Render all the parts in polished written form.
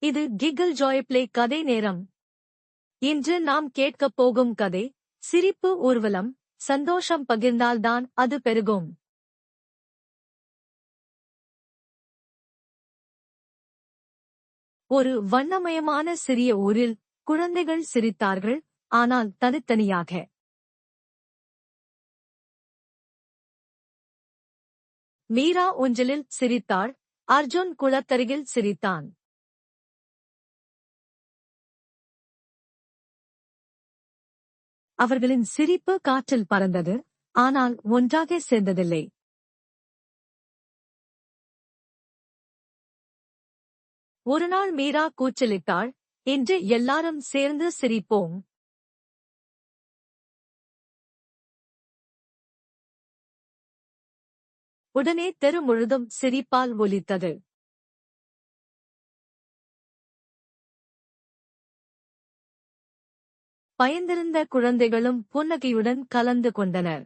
இது giggle Joy play கதை நேரம். இன்று நாம் கேட்கப் போகும் கதை சிரிப்பு ஊர்வலம். சந்தோஷம் பகிர்ந்தால்தான் அது பெருகும். ஒரு வண்ணமயமான சிறிய ஊரில் குழந்தைகள் சிரித்தார்கள், ஆனால் தனித்தனியாக. மீரா ஊஞ்சலில் சிரித்தாள், அர்ஜுன் குளத்தருகில் சிரித்தான். அவர்களின் சிரிப்பு காற்றில் பறந்தது, ஆனால் ஒன்றாக சேர்ந்ததில்லை. ஒருநாள் மீரா கூச்சலிட்டாள், இன்று எல்லாரும் சேர்ந்து சிரிப்போம். உடனே தெரு முழுதும் சிரிப்பால் ஒலித்தது. பயந்திருந்த குழந்தைகளும் புன்னகையுடன் கலந்து கொண்டனர்.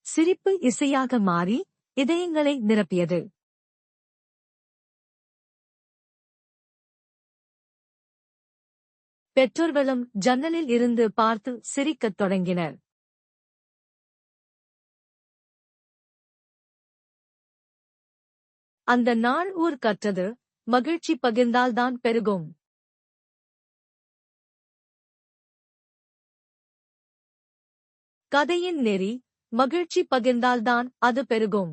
சிரிப்பு இசையாக மாறி இதயங்களை நிரப்பியது. பெற்றோர்களும் ஜன்னலில் இருந்து பார்த்து சிரிக்கத் தொடங்கினர். அந்த நாள் ஊர் கற்றது, மகிழ்ச்சி பகிர்ந்தால்தான் பெருகும். கதையின் நெறி, மகிழ்ச்சி பகிர்ந்தால்தான் அது பெருகும்.